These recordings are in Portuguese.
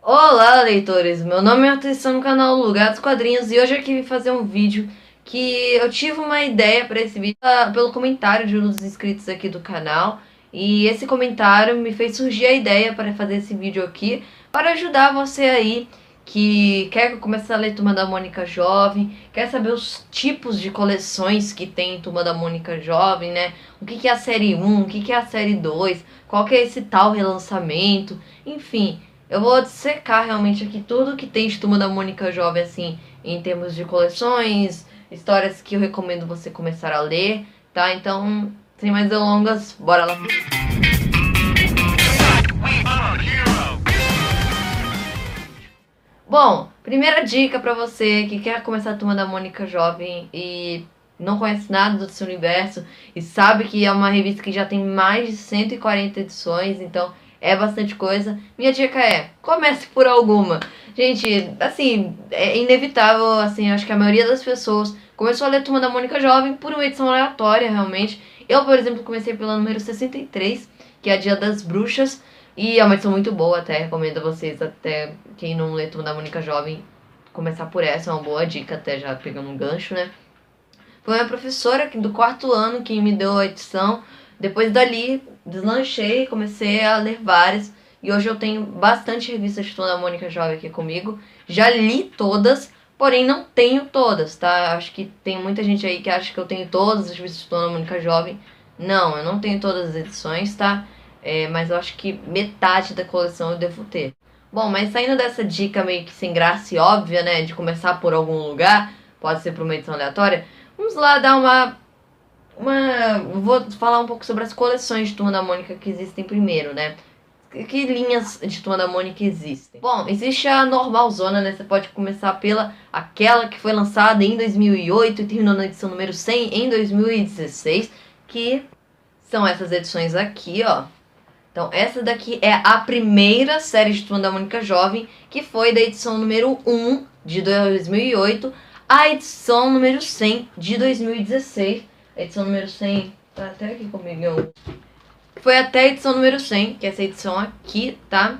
Olá, leitores! Meu nome é Atenção no canal Lugar dos Quadrinhos e hoje eu aqui vim fazer um vídeo que eu tive uma ideia para esse vídeo pelo comentário de um dos inscritos aqui do canal, e esse comentário me fez surgir a ideia para fazer esse vídeo aqui para ajudar você aí que quer que eu comece a ler Turma da Mônica Jovem, quer saber os tipos de coleções que tem em Turma da Mônica Jovem, né? O que é a série 1, o que é a série 2, qual que é esse tal relançamento, enfim. Eu vou dissecar realmente aqui tudo que tem de Turma da Mônica Jovem, assim, em termos de coleções, histórias que eu recomendo você começar a ler, tá? Então, sem mais delongas, bora lá. Bom, primeira dica pra você que quer começar a Turma da Mônica Jovem e não conhece nada do seu universo e sabe que é uma revista que já tem mais de 140 edições, então é bastante coisa. Minha dica é, comece por alguma. Gente, assim, é inevitável, assim, acho que a maioria das pessoas começou a ler Turma da Mônica Jovem por uma edição aleatória, realmente. Eu, por exemplo, comecei pela número 63, que é a Dia das Bruxas, e é uma edição muito boa, até recomendo a vocês, até quem não lê Turma da Mônica Jovem, começar por essa, é uma boa dica, até já pegando um gancho, né? Foi minha professora do quarto ano que me deu a edição. Depois dali, deslanchei, comecei a ler várias. E hoje eu tenho bastante revistas de Turma da Mônica Jovem aqui comigo. Já li todas, porém não tenho todas, tá? Acho que tem muita gente aí que acha que eu tenho todas as revistas de Turma da Mônica Jovem. Não, eu não tenho todas as edições, tá? Mas eu acho que metade da coleção eu devo ter. Bom, mas saindo dessa dica meio que sem graça e óbvia, né? De começar por algum lugar, pode ser por uma edição aleatória. Vamos lá dar Vou falar um pouco sobre as coleções de Turma da Mônica que existem primeiro, né? Que linhas de Turma da Mônica existem? Bom, existe a normalzona, né? Você pode começar pela aquela que foi lançada em 2008 e terminou na edição número 100 em 2016, que são essas edições aqui, ó. Então, essa daqui é a primeira série de Turma da Mônica Jovem, que foi da edição número 1 de 2008 a edição número 100 de 2016. A edição número 100 tá até aqui comigo. Foi até a edição número 100, que é essa edição aqui, tá?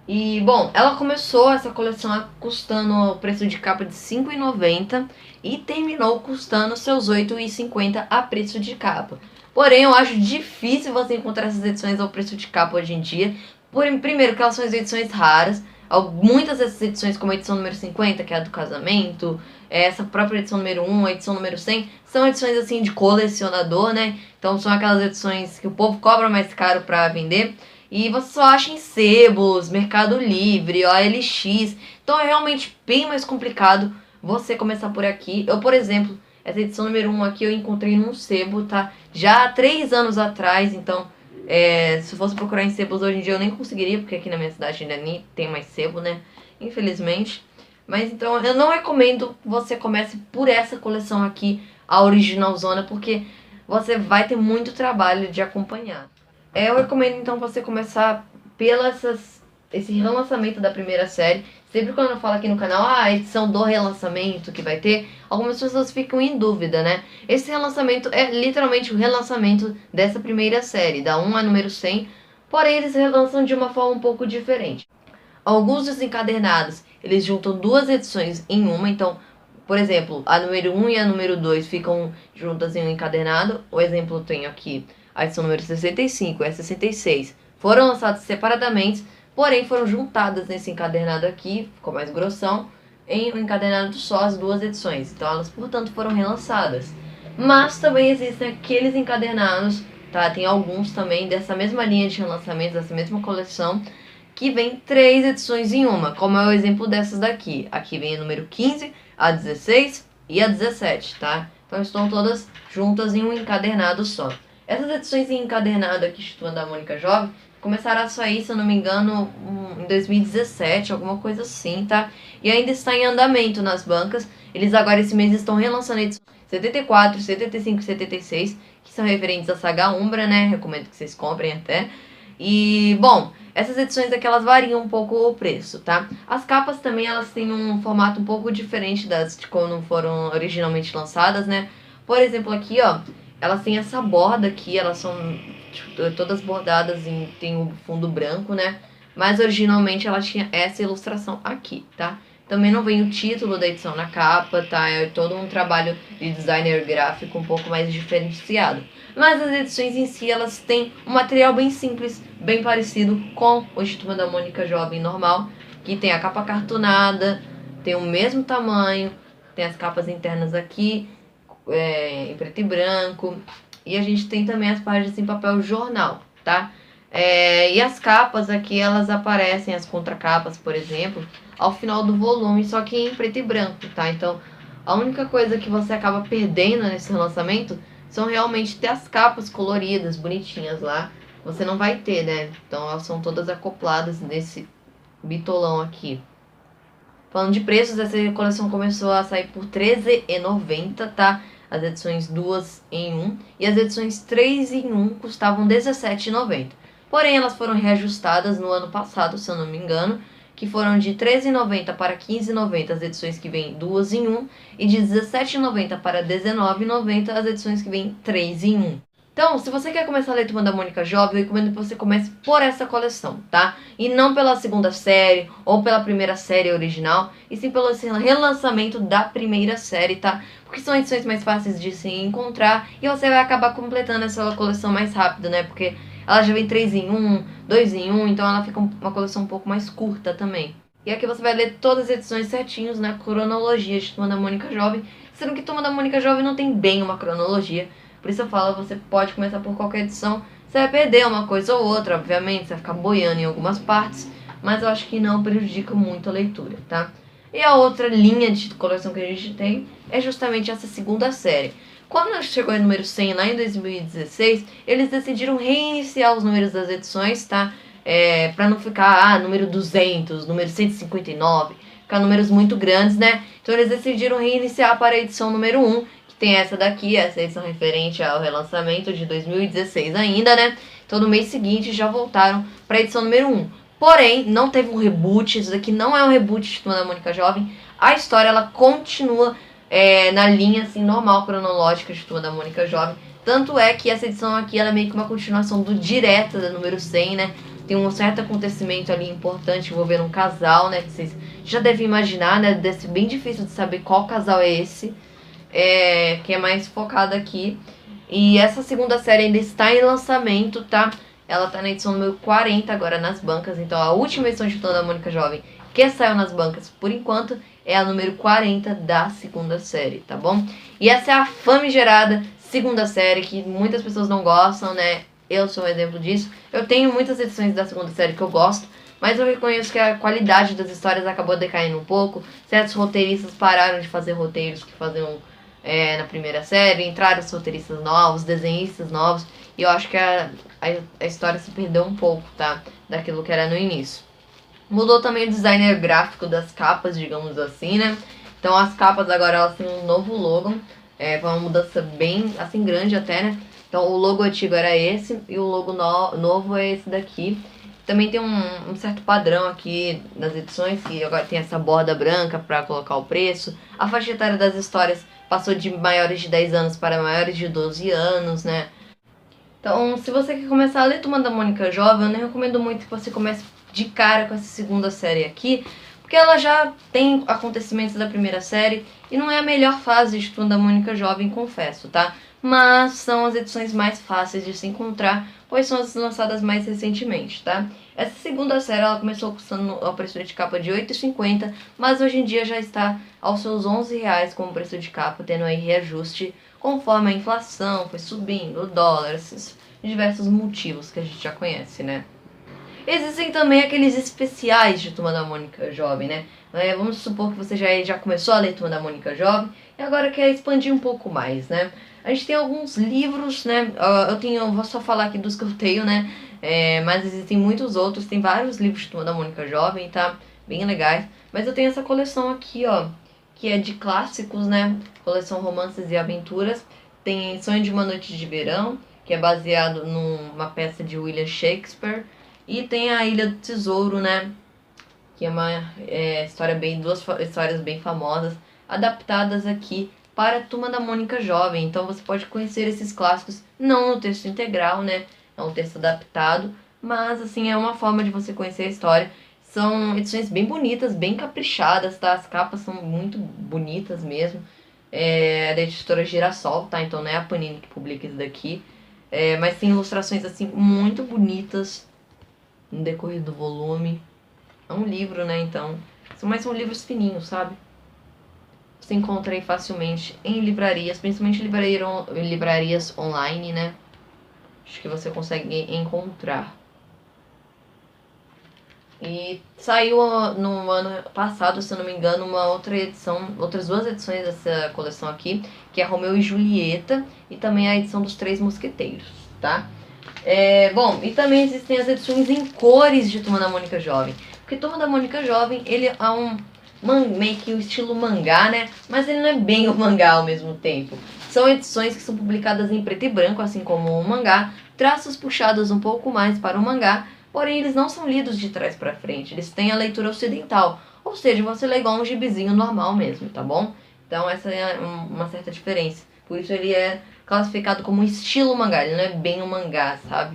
E, bom, ela começou essa coleção custando o preço de capa de R$ 5,90 e terminou custando seus R$ 8,50 a preço de capa. Porém, eu acho difícil você encontrar essas edições ao preço de capa hoje em dia. Primeiro, que elas são edições raras. Muitas dessas edições, como a edição número 50, que é a do casamento, essa própria edição número 1, a edição número 100, são edições assim de colecionador, né? Então são aquelas edições que o povo cobra mais caro pra vender. E você só acha em sebos, Mercado Livre, OLX. Então é realmente bem mais complicado você começar por aqui. Eu, por exemplo, essa edição número 1 aqui eu encontrei num sebo, tá? Já há 3 anos atrás, então se eu fosse procurar em sebos hoje em dia eu nem conseguiria, porque aqui na minha cidade ainda nem tem mais sebo, né? Infelizmente. Mas então eu não recomendo que você comece por essa coleção aqui, a originalzona, porque você vai ter muito trabalho de acompanhar. Eu recomendo então você começar esse relançamento da primeira série. Sempre quando eu falo aqui no canal, a edição do relançamento que vai ter, algumas pessoas ficam em dúvida, né? Esse relançamento é literalmente o relançamento dessa primeira série, da 1 a número 100, porém eles relançam de uma forma um pouco diferente. Alguns dos encadernados, eles juntam duas edições em uma, então, por exemplo, a número 1 e a número 2 ficam juntas em um encadernado. O exemplo eu tenho aqui, a edição número 65 e a 66 foram lançadas separadamente, porém foram juntadas nesse encadernado aqui, ficou mais grossão, em um encadernado só as duas edições. Então elas, portanto, foram relançadas. Mas também existem aqueles encadernados, tá? Tem alguns também dessa mesma linha de relançamento, dessa mesma coleção, que vem 3 edições em uma, como é o exemplo dessas daqui. Aqui vem a número 15, a 16 e a 17, tá? Então estão todas juntas em um encadernado só. Essas edições em encadernado aqui de Turma da Mônica Jovem começaram a sair, se eu não me engano, em 2017, alguma coisa assim, tá? E ainda está em andamento nas bancas. Eles agora esse mês estão relançando a edição 74, 75 e 76, que são referentes à saga Umbra, né? Recomendo que vocês comprem até. E, bom, essas edições aqui elas variam um pouco o preço, tá? As capas também elas têm um formato um pouco diferente das de quando foram originalmente lançadas, né? Por exemplo, aqui, ó, elas têm essa borda aqui, elas são todas bordadas tem o fundo branco, né? mas originalmente ela tinha essa ilustração aqui, tá? Também não vem o título da edição na capa, tá? É todo um trabalho de designer gráfico um pouco mais diferenciado. Mas as edições em si, elas têm um material bem simples, bem parecido com o de Turma da Mônica Jovem normal, que tem a capa cartonada, tem o mesmo tamanho, tem as capas internas aqui, em preto e branco, e a gente tem também as páginas em papel jornal, tá? E as capas aqui, elas aparecem, as contracapas, por exemplo, ao final do volume, só que em preto e branco, tá? Então, a única coisa que você acaba perdendo nesse lançamento são realmente ter as capas coloridas, bonitinhas lá. Você não vai ter, né? Então, elas são todas acopladas nesse bitolão aqui. Falando de preços, essa coleção começou a sair por R$13,90, tá? As edições 2 em 1 e as edições 3 em 1 custavam R$17,90. Porém, elas foram reajustadas no ano passado, se eu não me engano, que foram de R$13,90 para R$15,90 as edições que vêm 2 em 1 e de R$17,90 para R$19,90 as edições que vêm 3 em 1. Então, se você quer começar a ler Turma da Mônica Jovem, eu recomendo que você comece por essa coleção, tá? E não pela segunda série ou pela primeira série original, e sim pelo relançamento da primeira série, tá? Porque são edições mais fáceis de se encontrar e você vai acabar completando essa coleção mais rápido, né? Porque ela já vem 3 em 1, 2 em 1, então ela fica uma coleção um pouco mais curta também. E aqui você vai ler todas as edições certinhos na cronologia de Turma da Mônica Jovem, sendo que Turma da Mônica Jovem não tem bem uma cronologia. Por isso eu falo, você pode começar por qualquer edição. Você vai perder uma coisa ou outra, obviamente, você vai ficar boiando em algumas partes, mas eu acho que não prejudica muito a leitura, tá? E a outra linha de coleção que a gente tem é justamente essa segunda série. Quando chegou em número 100 lá em 2016, eles decidiram reiniciar os números das edições, tá? Pra não ficar, número 200, número 159, ficar números muito grandes, né? Então eles decidiram reiniciar para a edição número 1, tem essa daqui, essa edição referente ao relançamento de 2016 ainda, né? Então no mês seguinte já voltaram para a edição número 1. Porém, não teve um reboot, isso daqui não é um reboot de Turma da Mônica Jovem. A história, ela continua na linha, assim, normal, cronológica de Turma da Mônica Jovem. Tanto é que essa edição aqui, ela é meio que uma continuação do direto da número 100, né? Tem um certo acontecimento ali importante envolvendo um casal, né? Que vocês já devem imaginar, né? Deve ser bem difícil de saber qual casal é esse. Que é mais focada aqui. E essa segunda série ainda está em lançamento, tá? Ela tá na edição número 40 agora nas bancas. Então a última edição de Turma da Mônica Jovem que saiu nas bancas por enquanto é a número 40 da segunda série, tá bom? E essa é a famigerada segunda série que muitas pessoas não gostam, né? Eu sou um exemplo disso. Eu tenho muitas edições da segunda série que eu gosto, mas eu reconheço que a qualidade das histórias acabou decaindo um pouco. Certos roteiristas pararam de fazer roteiros que faziam na primeira série, entraram os roteiristas novos, desenhistas novos, e eu acho que a história se perdeu um pouco, tá? Daquilo que era no início. Mudou também o designer gráfico das capas, digamos assim, né? Então as capas agora elas têm um novo logo, foi uma mudança bem, assim, grande até, né? Então o logo antigo era esse, e o logo novo é esse daqui. Também tem um certo padrão aqui nas edições, que agora tem essa borda branca para colocar o preço. A faixa etária das histórias passou de maiores de 10 anos para maiores de 12 anos, né? Então, se você quer começar a ler Turma da Mônica Jovem, eu nem recomendo muito que você comece de cara com essa segunda série aqui, porque ela já tem acontecimentos da primeira série e não é a melhor fase de Turma da Mônica Jovem, confesso, tá? Mas são as edições mais fáceis de se encontrar, pois são as lançadas mais recentemente, tá? Essa segunda série ela começou custando o preço de capa de R$ 8,50, mas hoje em dia já está aos seus R$ 11,00 como preço de capa, tendo aí reajuste conforme a inflação foi subindo, o dólar, esses diversos motivos que a gente já conhece, né? Existem também aqueles especiais de Turma da Mônica Jovem, né? Vamos supor que você já começou a ler Turma da Mônica Jovem e agora quer expandir um pouco mais, né? A gente tem alguns livros, né? Eu vou só falar aqui dos que eu tenho, né? Mas existem muitos outros, tem vários livros de Turma da Mônica Jovem, tá? Bem legais. Mas eu tenho essa coleção aqui, ó, que é de clássicos, né? Coleção Romances e Aventuras. Tem Sonho de uma Noite de Verão, que é baseado numa peça de William Shakespeare. E tem a Ilha do Tesouro, né? Que é uma duas histórias bem famosas, adaptadas aqui para a Turma da Mônica Jovem. Então você pode conhecer esses clássicos, não no texto integral, né? É um texto adaptado, mas assim, é uma forma de você conhecer a história. São edições bem bonitas, bem caprichadas, tá? As capas são muito bonitas mesmo. É da editora Girassol, tá? Então não é a Panini que publica isso daqui. Mas tem ilustrações assim muito bonitas no decorrer do volume. É um livro, né? Então, mas são livros fininhos, sabe? Você encontra aí facilmente em livrarias, principalmente livrarias online, né? Acho que você consegue encontrar. E saiu no ano passado, se eu não me engano, uma outra edição, outras duas edições dessa coleção aqui, que é Romeu e Julieta e também a edição dos Três Mosqueteiros, tá? Bom, e também existem as edições em cores de Turma da Mônica Jovem. Porque Turma da Mônica Jovem, ele é meio que o estilo mangá, né? Mas ele não é bem o mangá ao mesmo tempo. São edições que são publicadas em preto e branco, assim como o mangá, traços puxados um pouco mais para o mangá, porém eles não são lidos de trás para frente, eles têm a leitura ocidental, ou seja, você lê igual um gibizinho normal mesmo, tá bom? Então essa é uma certa diferença, por isso ele é classificado como estilo mangá, ele não é bem um mangá, sabe?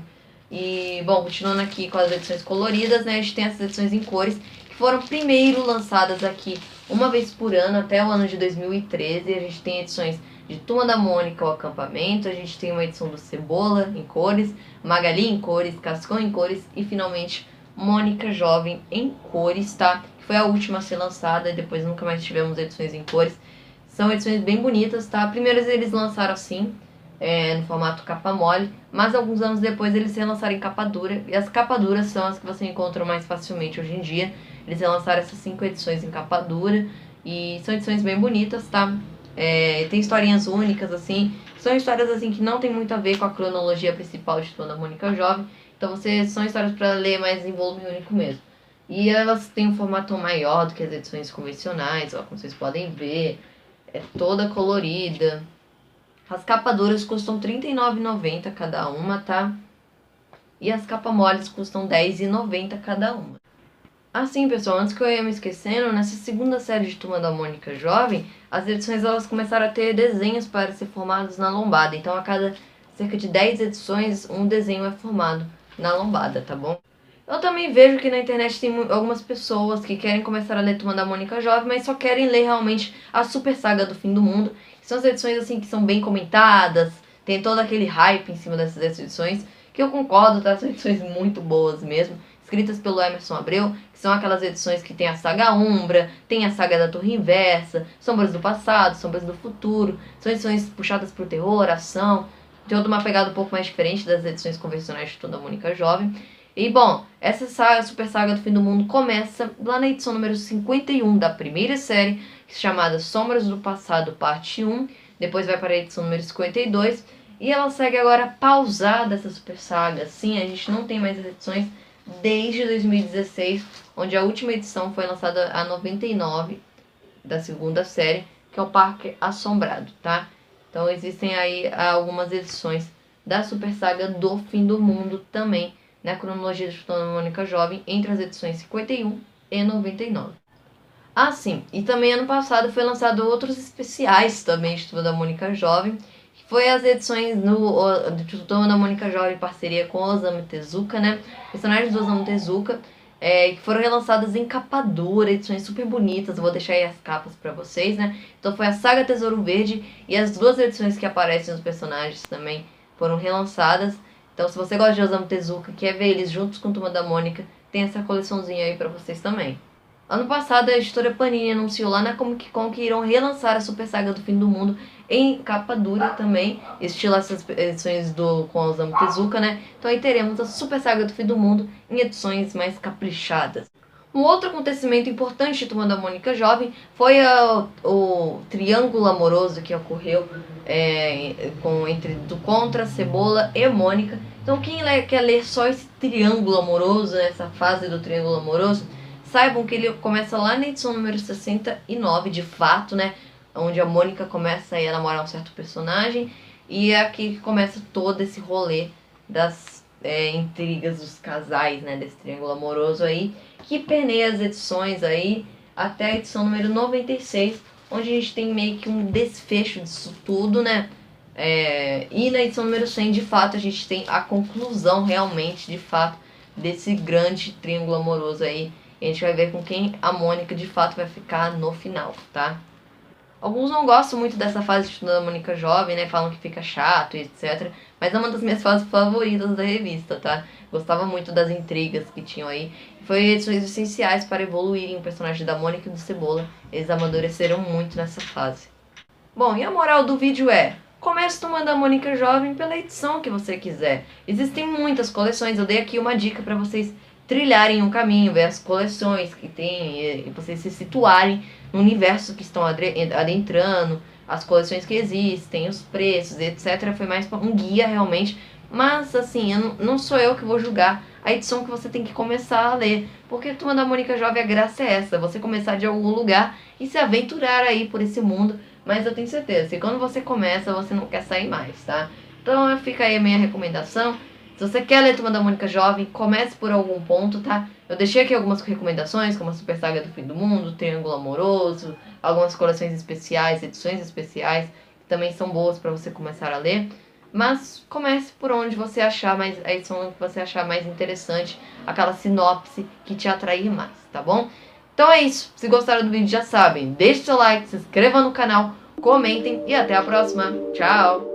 E, bom, continuando aqui com as edições coloridas, né, a gente tem essas edições em cores, que foram primeiro lançadas aqui uma vez por ano, até o ano de 2013, a gente tem edições de Turma da Mônica, o Acampamento, a gente tem uma edição do Cebola em cores, Magali em cores, Cascão em cores e finalmente Mônica Jovem em cores, tá? Que foi a última a ser lançada e depois nunca mais tivemos edições em cores. São edições bem bonitas, tá? Primeiro eles lançaram assim, no formato capa mole, mas alguns anos depois eles relançaram em capa dura, e as capa duras são as que você encontra mais facilmente hoje em dia. Eles relançaram essas 5 edições em capa dura e são edições bem bonitas, tá? Tem historinhas únicas, assim. São histórias, assim, que não tem muito a ver com a cronologia principal de Turma da Mônica Jovem. Então, são histórias para ler mais em volume único mesmo. E elas têm um formato maior do que as edições convencionais, ó, como vocês podem ver. É toda colorida. As capas duras custam R$ 39,90 cada uma, tá? E as capas moles custam R$ 10,90 cada uma. Assim, pessoal, antes que eu ia me esquecendo, nessa segunda série de Turma da Mônica Jovem, as edições elas começaram a ter desenhos para ser formados na lombada. Então, a cada cerca de 10 edições, um desenho é formado na lombada, tá bom? Eu também vejo que na internet tem algumas pessoas que querem começar a ler Turma da Mônica Jovem, mas só querem ler realmente a Super Saga do Fim do Mundo. São as edições assim que são bem comentadas, tem todo aquele hype em cima dessas edições, que eu concordo, tá? São edições muito boas mesmo, escritas pelo Emerson Abreu, que são aquelas edições que tem a saga Umbra, tem a saga da Torre Inversa, Sombras do Passado, Sombras do Futuro, são edições puxadas pro terror, ação, tem toda uma pegada um pouco mais diferente das edições convencionais de Turma da Mônica Jovem. E, bom, essa saga, Super Saga do Fim do Mundo começa lá na edição número 51 da primeira série, chamada Sombras do Passado, parte 1. Depois vai para a edição número 52. E ela segue agora pausada, essa Super Saga. Sim, a gente não tem mais as edições desde 2016, onde a última edição foi lançada a 99 da segunda série, que é o Parque Assombrado, tá? Então existem aí algumas edições da Super Saga do Fim do Mundo também, na cronologia de Turma da Mônica Jovem, entre as edições 51 e 99. Ah, sim, e também ano passado foi lançado outros especiais também de Turma da Mônica Jovem, que foi as edições de Turma da Mônica Jovem em parceria com o Osamu Tezuka, né? Personagens do Osamu Tezuka, que foram relançadas em capa dura, edições super bonitas, eu vou deixar aí as capas pra vocês, né? Então foi a Saga Tesouro Verde e as duas edições que aparecem nos personagens também foram relançadas. Então, se você gosta de Osamu Tezuka, quer ver eles juntos com Turma da Mônica, tem essa coleçãozinha aí pra vocês também. Ano passado, a editora Panini anunciou lá na Comic Con que irão relançar a Super Saga do Fim do Mundo em capa dura também, estilo essas edições com Osamu Tezuka, né? Então aí teremos a Super Saga do Fim do Mundo em edições mais caprichadas. Um outro acontecimento importante de Turma da Mônica Jovem foi o triângulo amoroso que ocorreu entre do Contra, Cebola e Mônica. Então quem quer ler só esse triângulo amoroso, essa fase do triângulo amoroso, saibam que ele começa lá na edição número 69, de fato, né? Onde a Mônica começa a namorar um certo personagem. E é aqui que começa todo esse rolê das intrigas dos casais, né? Desse triângulo amoroso aí, que permeia as edições aí até a edição número 96, onde a gente tem meio que um desfecho disso tudo, né? E na edição número 100, de fato, a gente tem a conclusão realmente, de fato, desse grande triângulo amoroso aí. E a gente vai ver com quem a Mônica de fato vai ficar no final, tá? Alguns não gostam muito dessa fase de Turma da Mônica jovem, né? Falam que fica chato e etc. Mas é uma das minhas fases favoritas da revista, tá? Gostava muito das intrigas que tinham aí. Foi edições essenciais para evoluírem o personagem da Mônica e do Cebola. Eles amadureceram muito nessa fase. Bom, e a moral do vídeo é: comece Turma da Mônica jovem pela edição que você quiser. Existem muitas coleções, eu dei aqui uma dica para vocês trilharem um caminho, ver as coleções que tem, e vocês se situarem no universo que estão adentrando, as coleções que existem, os preços, etc. Foi mais um guia realmente, mas assim, não sou eu que vou julgar a edição que você tem que começar a ler, porque Turma da Mônica Jovem, a graça é essa, você começar de algum lugar e se aventurar aí por esse mundo, mas eu tenho certeza que quando você começa, você não quer sair mais, tá? Então fica aí a minha recomendação. Se você quer ler Turma da Mônica Jovem, comece por algum ponto, tá? Eu deixei aqui algumas recomendações, como a Super Saga do Fim do Mundo, Triângulo Amoroso, algumas coleções especiais, edições especiais, que também são boas para você começar a ler. Mas comece por onde você achar mais, a edição que você achar mais interessante, aquela sinopse que te atrair mais, tá bom? Então é isso. Se gostaram do vídeo, já sabem, deixe seu like, se inscreva no canal, comentem e até a próxima. Tchau!